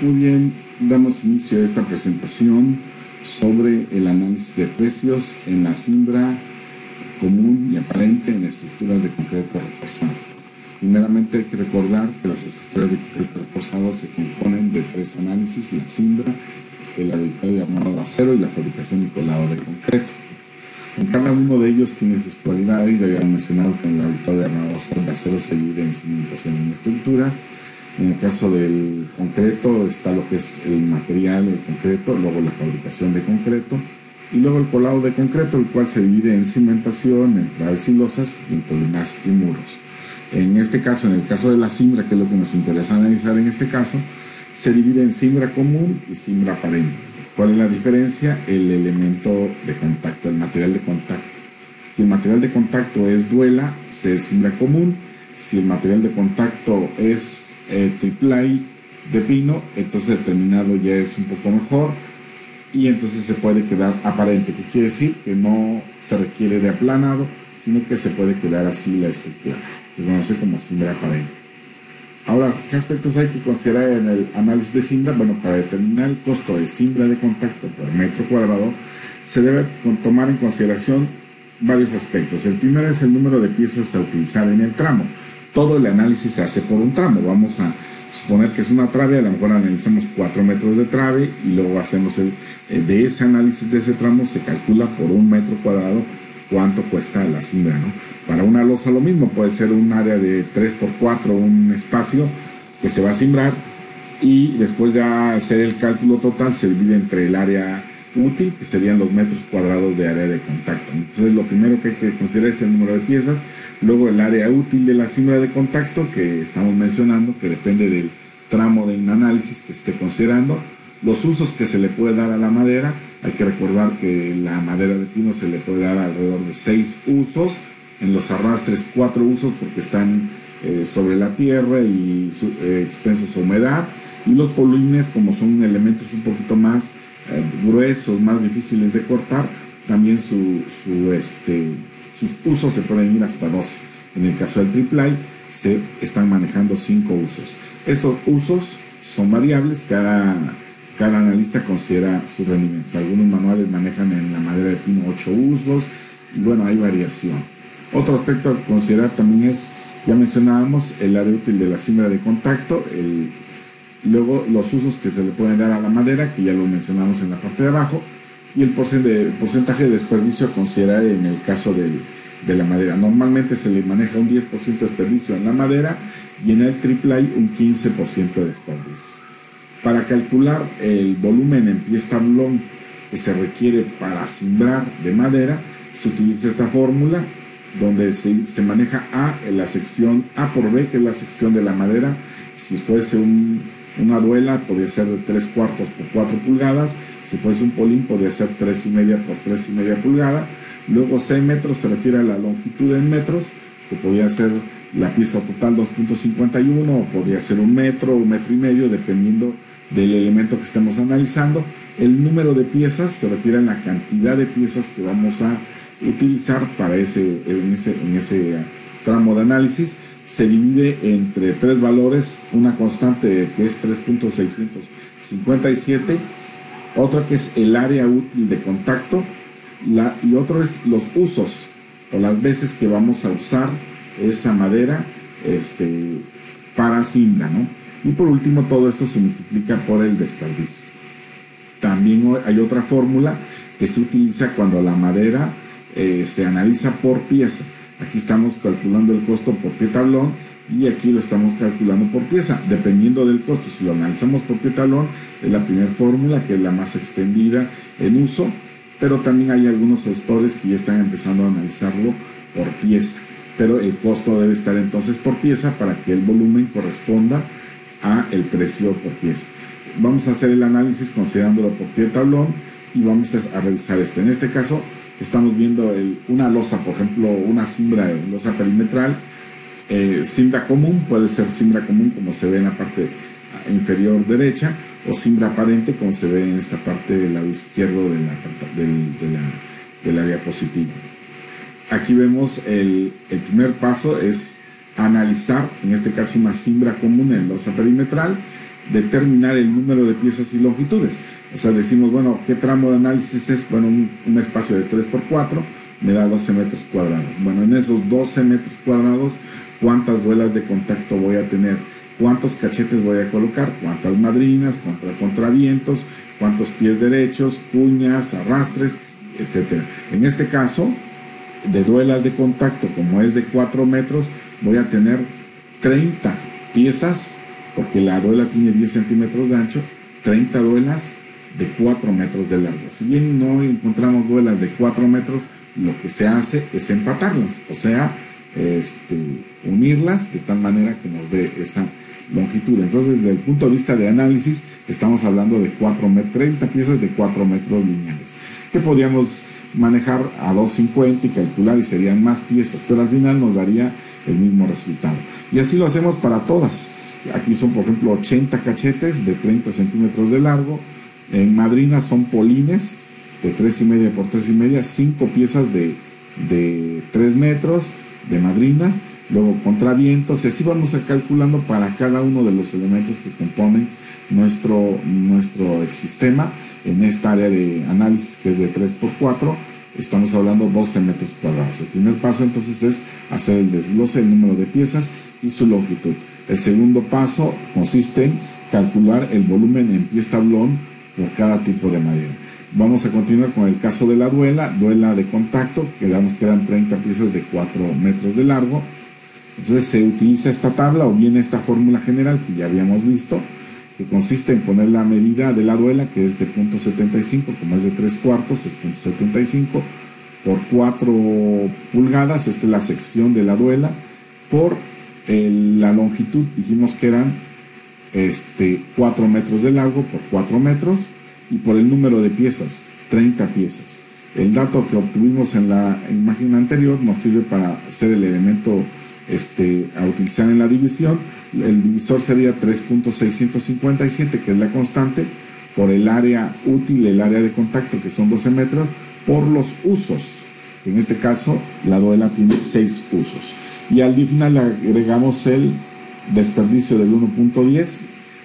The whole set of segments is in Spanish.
Muy bien, damos inicio a esta presentación sobre el análisis de precios en la cimbra común y aparente en estructuras de concreto reforzado. Primeramente hay que recordar que las estructuras de concreto reforzado se componen de tres análisis: la cimbra, el habilitado y armado de acero y la fabricación y colado de concreto. En cada uno de ellos tiene sus cualidades. Ya habíamos mencionado que en el habilitado y armado de acero se divide en cimentación en estructuras. En el caso del concreto está lo que es el material, el concreto, luego la fabricación de concreto y luego el colado de concreto, el cual se divide en cimentación, en traves y losas y en columnas y muros. En este caso, en el caso de la cimbra, que es lo que nos interesa analizar en este caso, se divide en cimbra común y cimbra aparente. ¿Cuál es la diferencia? El elemento de contacto, el material de contacto. Si el material de contacto es duela, se es cimbra común. Si el material de contacto es triplay de pino, entonces el terminado ya es un poco mejor y entonces se puede quedar aparente, que quiere decir que no se requiere de aplanado, sino que se puede quedar así la estructura. Se conoce como cimbra aparente. Ahora, ¿qué aspectos hay que considerar en el análisis de cimbra? Bueno, para determinar el costo de cimbra de contacto por metro cuadrado, se debe tomar en consideración varios aspectos. El primero es el número de piezas a utilizar en el tramo. Todo el análisis se hace por un tramo. Vamos a suponer que es una trave, a lo mejor analizamos 4 metros de trave y luego hacemos de ese análisis de ese tramo se calcula por un metro cuadrado cuánto cuesta la cimbra, ¿no? Para una losa lo mismo, puede ser un área de 3x4, un espacio que se va a cimbrar y después ya hacer el cálculo total se divide entre el área útil, que serían los metros cuadrados de área de contacto. Entonces lo primero que hay que considerar es el número de piezas, luego el área útil de la cimbra de contacto que estamos mencionando, que depende del tramo de análisis que esté considerando, los usos que se le puede dar a la madera. Hay que recordar que la madera de pino se le puede dar alrededor de 6 usos, en los arrastres 4 usos porque están sobre la tierra y expensos a humedad, y los polines, como son elementos un poquito más gruesos, más difíciles de cortar, también sus usos se pueden ir hasta 12. En el caso del triplay se están manejando 5 usos. Estos usos son variables, cada analista considera sus rendimientos. Algunos manuales manejan en la madera de pino 8 usos y bueno, hay variación. Otro aspecto a considerar también es, ya mencionábamos, el área útil de la cimbra de contacto, luego los usos que se le pueden dar a la madera, que ya lo mencionamos en la parte de abajo, y el porcentaje de desperdicio a considerar en el caso de la madera. Normalmente se le maneja un 10% de desperdicio en la madera y en el triplay un 15% de desperdicio. Para calcular el volumen en pies tablón que se requiere para cimbrar de madera, se utiliza esta fórmula donde se maneja A en la sección A por B, que es la sección de la madera. Si fuese una duela, podría ser de 3/4 por 4 pulgadas. Si fuese un polín, podría ser 3,5 por 3,5 pulgadas. Luego C metros se refiere a la longitud en metros, que podría ser la pieza total 2.51 o podría ser 1 metro, 1,5 metros, dependiendo del elemento que estemos analizando. El número de piezas se refiere a la cantidad de piezas que vamos a utilizar para en ese tramo de análisis. Se divide entre 3 valores, una constante que es 3.657, otra que es el área útil de contacto, y otro es los usos o las veces que vamos a usar esa madera para cimbra, ¿no? Y por último, todo esto se multiplica por el desperdicio. También hay otra fórmula que se utiliza cuando la madera se analiza por pieza. Aquí estamos calculando el costo por pie tablón y aquí lo estamos calculando por pieza. Dependiendo del costo, si lo analizamos por pie tablón, es la primera fórmula, que es la más extendida en uso, pero también hay algunos autores que ya están empezando a analizarlo por pieza. Pero el costo debe estar entonces por pieza para que el volumen corresponda a el precio por pieza. Vamos a hacer el análisis considerándolo por pie tablón y vamos a revisar En este caso estamos viendo una losa, por ejemplo, una losa perimetral, cimbra común, puede ser cimbra común como se ve en la parte inferior derecha, o cimbra aparente como se ve en esta parte del lado izquierdo de la diapositiva. Aquí vemos el primer paso es analizar, en este caso una cimbra común en losa perimetral, determinar el número de piezas y longitudes. O sea, decimos, bueno, ¿qué tramo de análisis es? Bueno, un espacio de 3x4 me da 12 metros cuadrados. Bueno, en esos 12 metros cuadrados, ¿cuántas duelas de contacto voy a tener? ¿Cuántos cachetes voy a colocar? ¿Cuántas madrinas? ¿Cuántos contravientos? ¿Cuántos pies derechos? ¿Cuñas? ¿Arrastres? Etcétera. En este caso, de duelas de contacto, como es de 4 metros, voy a tener 30 piezas, porque la duela tiene 10 centímetros de ancho, 30 duelas de 4 metros de largo. Si bien no encontramos duelas de 4 metros, lo que se hace es empatarlas, o sea, unirlas de tal manera que nos dé esa longitud. Entonces, desde el punto de vista de análisis, estamos hablando de 30 piezas de 4 metros lineales, que podríamos manejar a 250 y calcular, y serían más piezas, pero al final nos daría el mismo resultado. Y así lo hacemos para todas. Aquí son, por ejemplo, 80 cachetes de 30 centímetros de largo. En madrinas son polines de 3,5 por 3,5, 5 piezas de 3 metros de madrinas, luego contravientos, y así vamos a calculando para cada uno de los elementos que componen nuestro sistema. En esta área de análisis, que es de 3x4, estamos hablando 12 metros cuadrados. El primer paso entonces es hacer el desglose del número de piezas y su longitud. El segundo paso consiste en calcular el volumen en pies tablón por cada tipo de madera. Vamos a continuar con el caso de la duela de contacto, que damos que eran 30 piezas de 4 metros de largo. Entonces se utiliza esta tabla o bien esta fórmula general que ya habíamos visto, que consiste en poner la medida de la duela, que es de 0.75, como es de 3/4, es 0.75, por 4 pulgadas, esta es la sección de la duela, por la longitud, dijimos que eran 4 metros de largo por 4 metros, y por el número de piezas, 30 piezas. El dato que obtuvimos en la imagen anterior nos sirve para hacer el elemento a utilizar en la división. El divisor sería 3.657, que es la constante, por el área útil, el área de contacto, que son 12 metros, por los usos, que en este caso la duela tiene 6 usos. Y al final le agregamos el desperdicio del 1.10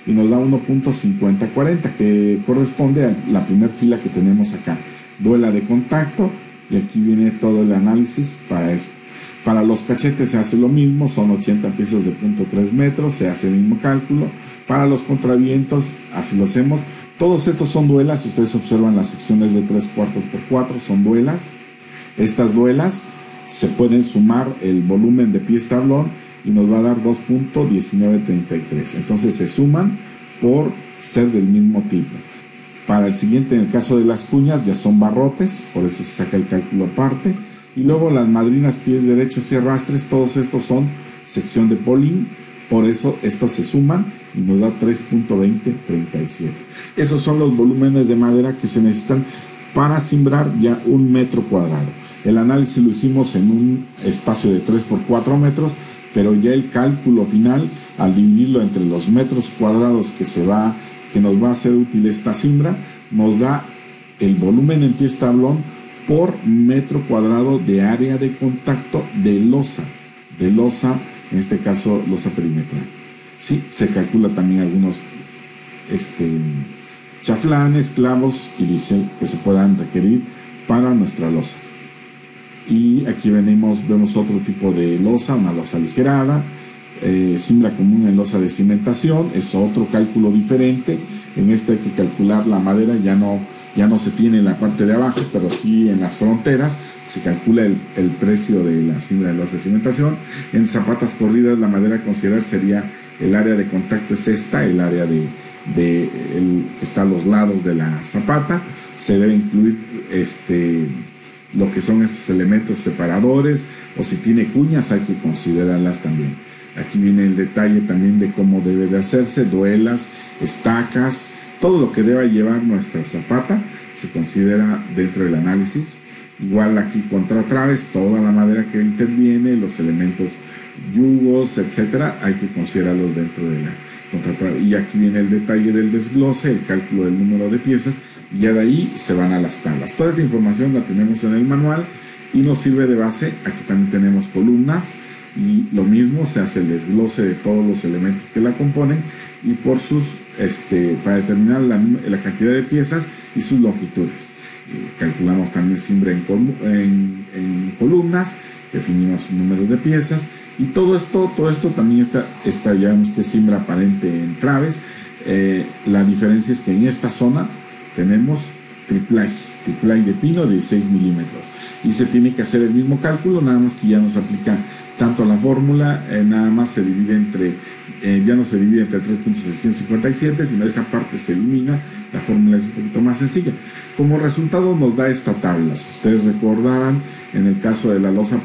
y nos da 1.5040, que corresponde a la primera fila que tenemos acá, duela de contacto, y aquí viene todo el análisis para esto. Para los cachetes se hace lo mismo, son 80 piezas de 0.3 metros, se hace el mismo cálculo. Para los contravientos, así lo hacemos. Todos estos son duelas, ustedes observan las secciones de 3/4 por 4, son duelas. Estas duelas se pueden sumar el volumen de pies tablón y nos va a dar 2.1933. Entonces se suman por ser del mismo tipo. Para el siguiente, en el caso de las cuñas, ya son barrotes, por eso se saca el cálculo aparte. Y luego las madrinas, pies derechos y arrastres, todos estos son sección de polín, por eso estos se suman y nos da 3.2037. Esos son los volúmenes de madera que se necesitan para cimbrar ya 1 metro cuadrado. El análisis lo hicimos en un espacio de 3x4 metros, pero ya el cálculo final, al dividirlo entre los metros cuadrados que nos va a hacer útil esta cimbra, nos da el volumen en pies tablón por metro cuadrado de área de contacto de losa, en este caso losa perimetral. Sí, se calcula también algunos chaflanes, clavos y bisel que se puedan requerir para nuestra losa. Y aquí vemos otro tipo de losa, una losa aligerada, cimbra común en losa de cimentación, es otro cálculo diferente. En este hay que calcular la madera, ya no se tiene en la parte de abajo, pero sí en las fronteras se calcula el precio de la cimbra de losa de cimentación. En zapatas corridas, la madera a considerar sería el área de contacto, es esta, el área que está a los lados de la zapata. Se debe incluir lo que son estos elementos separadores, o si tiene cuñas hay que considerarlas también. Aquí viene el detalle también de cómo debe de hacerse, duelas, estacas, todo lo que deba llevar nuestra zapata se considera dentro del análisis. Igual aquí contratraves, toda la madera que interviene, los elementos yugos, etcétera, hay que considerarlos dentro de la contratrave. Y aquí viene el detalle del desglose, el cálculo del número de piezas, y ya de ahí se van a las tablas. Toda esta información la tenemos en el manual y nos sirve de base. Aquí también tenemos columnas y lo mismo, se hace el desglose de todos los elementos que la componen, y por sus, para determinar la cantidad de piezas y sus longitudes. Calculamos también cimbra en columnas, definimos números de piezas y todo esto también está ya vemos que es cimbra aparente en traves. La diferencia es que en esta zona tenemos triplay de pino de 16 milímetros y se tiene que hacer el mismo cálculo, nada más que ya nos aplica tanto la fórmula, nada más se divide ya no se divide entre 3.657, sino esa parte se elimina, la fórmula es un poquito más sencilla. Como resultado nos da esta tabla. Si ustedes recordarán, en el caso de la losa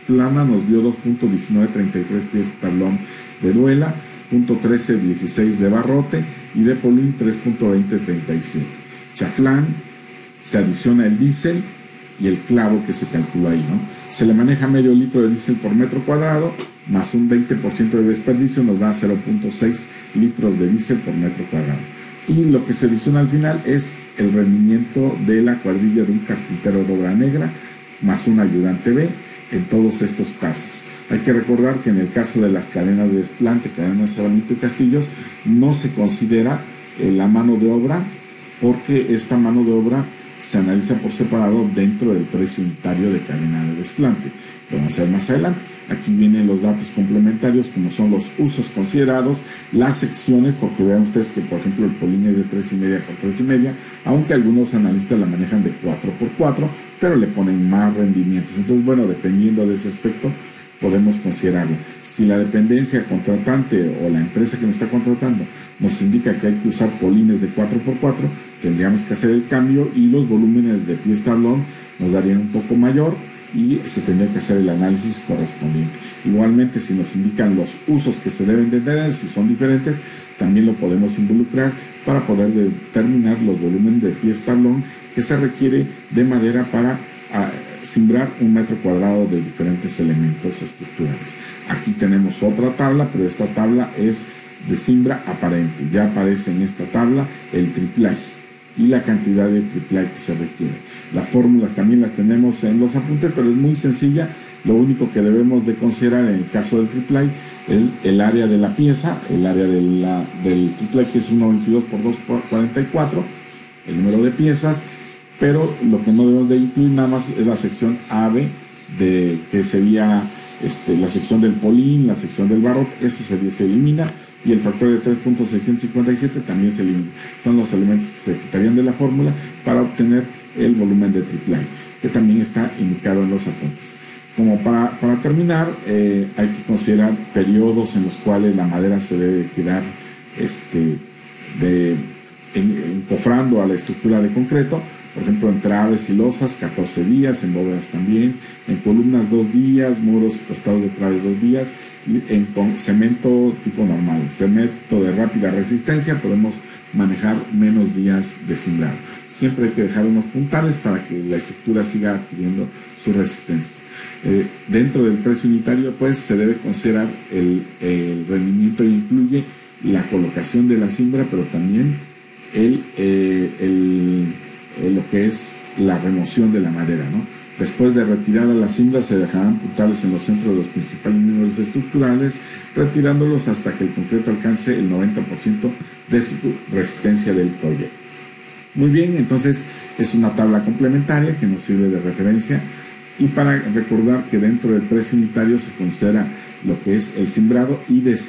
plana nos dio 2.1933 pies de tablón de duela, 0.1316 de barrote y de polín 3.2037. Chaflán se adiciona el diésel y el clavo que se calculó ahí, ¿no? Se le maneja medio litro de diésel por metro cuadrado, más un 20% de desperdicio nos da 0.6 litros de diésel por metro cuadrado. Y lo que se adiciona al final es el rendimiento de la cuadrilla de un carpintero de obra negra, más un ayudante B, en todos estos casos. Hay que recordar que en el caso de las cadenas de desplante, cadenas de cerramiento y castillos, no se considera la mano de obra, porque esta mano de obra se analiza por separado dentro del precio unitario de cadena de desplante. Lo vamos a ver más adelante. Aquí vienen los datos complementarios, como son los usos considerados, las secciones, porque vean ustedes que, por ejemplo, el polín es de 3,5 por 3,5, aunque algunos analistas la manejan de 4 por 4, pero le ponen más rendimientos. Entonces, bueno, dependiendo de ese aspecto, podemos considerarlo. Si la dependencia contratante o la empresa que nos está contratando nos indica que hay que usar polines de 4x4, tendríamos que hacer el cambio y los volúmenes de pies tablón nos darían un poco mayor y se tendría que hacer el análisis correspondiente. Igualmente, si nos indican los usos que se deben de tener, si son diferentes, también lo podemos involucrar para poder determinar los volúmenes de pies tablón que se requiere de madera para cimbrar un metro cuadrado de diferentes elementos estructurales. Aquí tenemos otra tabla, pero esta tabla es de cimbra aparente. Ya aparece en esta tabla el triplaje y la cantidad de triplaje que se requiere. Las fórmulas también las tenemos en los apuntes, pero es muy sencilla. Lo único que debemos de considerar en el caso del triplaje es el área de la pieza, el área del triplaje, que es 1.22 por 2 por 44, el número de piezas, pero lo que no debemos de incluir nada más es la sección AB, que sería la sección del polín, la sección del barrot, eso se elimina, y el factor de 3.657 también se elimina. Son los elementos que se quitarían de la fórmula para obtener el volumen de triplaje, que también está indicado en los apuntes. Como para terminar, hay que considerar periodos en los cuales la madera se debe quedar encofrando a la estructura de concreto. Por ejemplo, en traves y losas 14 días, en bóvedas también, en columnas 2 días, muros y costados de traves 2 días, y con cemento tipo normal, cemento de rápida resistencia, podemos manejar menos días de cimbrado. Siempre hay que dejar unos puntales para que la estructura siga adquiriendo su resistencia. Dentro del precio unitario, pues, se debe considerar el rendimiento, y incluye la colocación de la cimbra, pero también lo que es la remoción de la madera, ¿no? Después de retirada la cimbra, se dejarán puntales en los centros de los principales números estructurales, retirándolos hasta que el concreto alcance el 90% de su resistencia del proyecto. Muy bien, entonces es una tabla complementaria que nos sirve de referencia, y para recordar que dentro del precio unitario se considera lo que es el cimbrado y